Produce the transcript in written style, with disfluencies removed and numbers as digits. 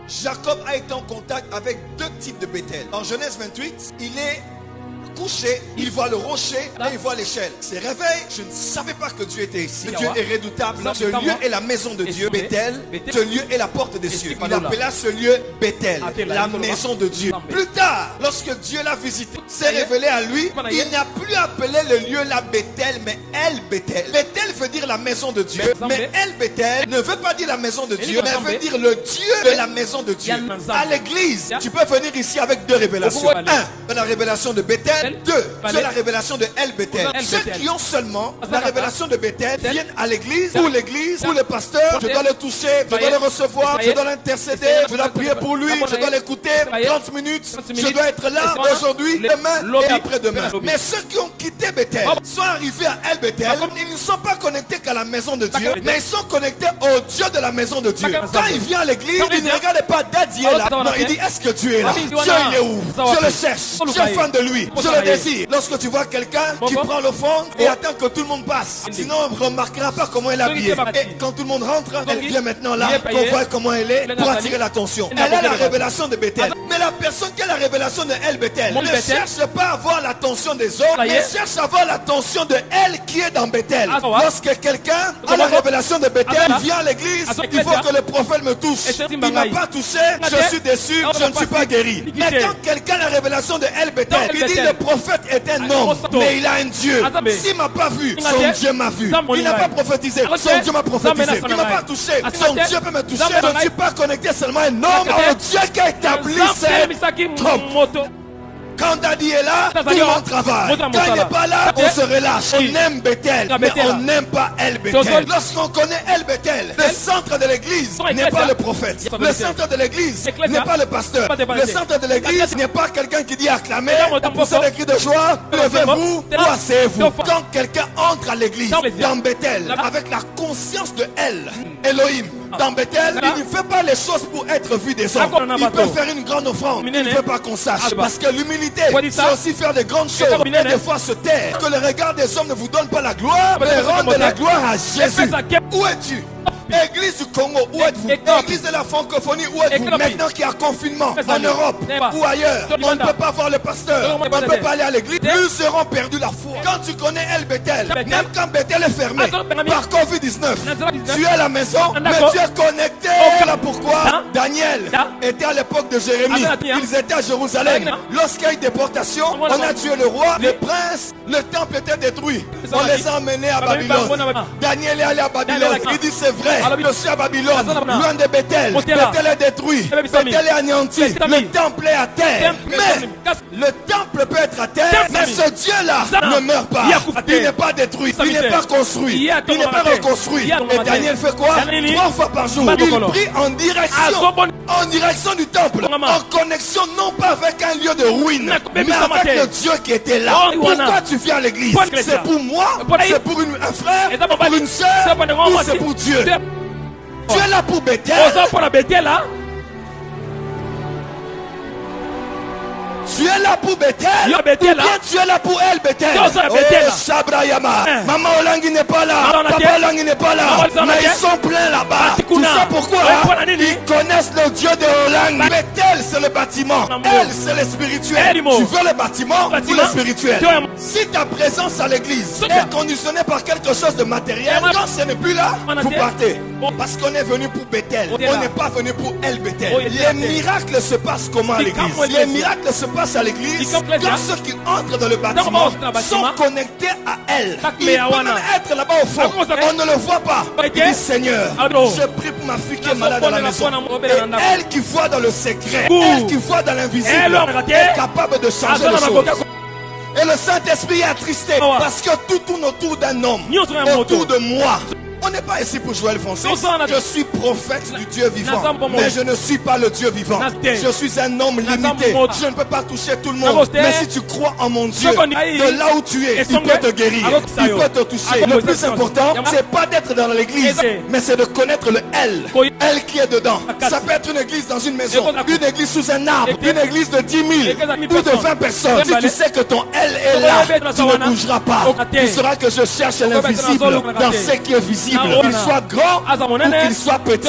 Jacob a été en contact avec deux types de Bethel. En Genèse 28, il est couché, il voit le rocher et il voit l'échelle. Se réveille, je ne savais pas que Dieu était ici. Dieu est redoutable. Ce lieu est la maison de Dieu. Bethel, ce lieu est la porte des cieux. Il appela ce lieu Bethel, la maison de Dieu. Plus tard, lorsque Dieu l'a visité, s'est révélé à lui, il n'a plus appelé le lieu là Bethel, mais El Bethel. Bethel veut dire la maison de Dieu, mais El Bethel ne veut pas dire la maison de Dieu, mais veut dire le Dieu de la maison de Dieu. À l'église, tu peux venir ici avec deux révélations. Un, la révélation de Bethel. Deux, c'est la révélation de El Bethel. Ceux qui ont seulement la révélation de Bethel viennent à l'église, pour le pasteur, je dois le toucher, je dois le recevoir, je dois l'intercéder, je dois prier pour lui, je dois l'écouter 30 minutes, je dois être là aujourd'hui, demain et après-demain. Mais ceux qui ont quitté Bethel sont arrivés à El Bethel, ils ne sont pas connectés qu'à la maison de Dieu, mais ils sont connectés au Dieu de la maison de Dieu. Quand il vient à l'église, il ne regarde pas Dieu là, non, il dit est-ce que Dieu est là? Dieu il est où? Je le cherche, je suis fan de lui. Le désir. Lorsque tu vois quelqu'un qui prend le fond et attend que tout le monde passe, sinon on ne remarquera pas comment elle est habillée. Et quand tout le monde rentre, elle vient maintenant là pour voir comment elle est pour attirer l'attention. Elle a la révélation de Bethel. Mais la personne qui a la révélation de El Bethel ne cherche pas à avoir l'attention des autres, mais cherche à avoir l'attention de elle qui est dans Bethel. Lorsque quelqu'un a la révélation de Bethel, il vient à l'église, il faut que le prophète me touche. Il ne m'a pas touché, je suis déçu, je ne suis pas guéri. Mais quand quelqu'un a la révélation de El Bethel, il dit le prophète est un homme, mais il a un Dieu. S'il ne m'a pas vu, son Dieu m'a vu. Il n'a pas prophétisé, son Dieu m'a prophétisé. Il ne m'a pas touché, son Dieu peut me toucher. Je ne suis pas connecté seulement à un homme, mais au Dieu qui a établi cet homme. Quand Daddy est là, tout le monde travaille. Quand il n'est pas là, on se relâche. On aime Bethel, mais on n'aime pas El Bethel. Lorsqu'on connaît El Bethel, le centre de l'église n'est pas le prophète. Le centre de l'église n'est pas le pasteur. Le centre de l'église n'est pas quelqu'un qui dit acclamez, poussez des cris de joie, levez-vous ou asseyez-vous. Quand quelqu'un entre à l'église, dans Bethel, avec la conscience de El, Elohim, dans Bethel, il ne fait pas les choses pour être vu des hommes. Il peut faire une grande offrande, il ne veut pas qu'on sache. Parce que l'humilité, c'est aussi faire de grandes choses et des fois se taire. Que le regard des hommes ne vous donne pas la gloire, mais rendre la gloire à Jésus. Où es-tu? Église du Congo, où êtes-vous? Église de la francophonie, où êtes-vous? Maintenant qu'il y a confinement en Europe ou ailleurs, on ne peut pas voir le pasteur, on ne peut pas aller à l'église, plus auront perdu la foi. Quand tu connais El Bethel, même quand Bethel est fermé par Covid-19, tu es à la maison, mais tu es connecté. Là pourquoi Daniel était à l'époque de Jérémie, ils étaient à Jérusalem. Lorsqu'il y a eu déportation, on a tué le roi, le prince, le temple était détruit. On les a emmenés à Babylone. Daniel est allé à Babylone, il dit c'est vrai. Je suis à Babylone, loin de Bethel. Bethel est détruit, Bethel est anéanti, le temple est à terre. Mais le temple peut être à terre, mais ce Dieu-là ne meurt pas. Il n'est pas détruit, il n'est pas construit, il n'est pas reconstruit. Et Daniel fait quoi? 3 fois par jour, il prie en direction du temple, en connexion non pas avec un lieu de ruine, mais avec le Dieu qui était là. Pourquoi tu viens à l'église? C'est pour moi, c'est pour un frère, pour une soeur, ou c'est pour Dieu? Tu es là pour Bethel. Tu es là pour Bethel, ou bien tu es là pour El Bethel. Shabrayama. Maman Olangi n'est pas là, Papa Olangi n'est pas là, mais ils sont pleins là-bas. Tu sais pourquoi? Ils connaissent le Dieu de Olangi. Bethel c'est le bâtiment, El c'est le spirituel. Tu veux le bâtiment ou le spirituel? Si ta présence à l'église est conditionnée par quelque chose de matériel, quand ce n'est plus là, vous partez. Parce qu'on est venu pour Bethel, on n'est pas venu pour El Bethel. Les miracles se passent comment à l'église? Les miracles se passent à l'église quand ceux qui entrent dans le bâtiment sont connectés à elle. Il peut même être là-bas au fond, on ne le voit pas. Il dit Seigneur, je prie pour ma fille qui est malade à la maison. Et elle qui voit dans le secret, elle qui voit dans l'invisible, est capable de changer les choses. Et le Saint-Esprit est attristé parce que tout tourne autour d'un homme, autour de moi. On n'est pas ici pour jouer le français. Je suis prophète du Dieu vivant, mais je ne suis pas le Dieu vivant. Je suis un homme limité. Je ne peux pas toucher tout le monde. Mais si tu crois en mon Dieu, de là où tu es, il peut te guérir, il peut te toucher. Le plus important, c'est pas d'être dans l'église, mais c'est de connaître le Elle. Elle qui est dedans. Ça peut être une église dans une maison, une église sous un arbre, une église de 10 000 ou de 20 personnes. Si tu sais que ton Elle est là, tu ne bougeras pas. Tu sauras que je cherche l'invisible dans ce qui est visible. Qu'il soit grand ou qu'il soit petit.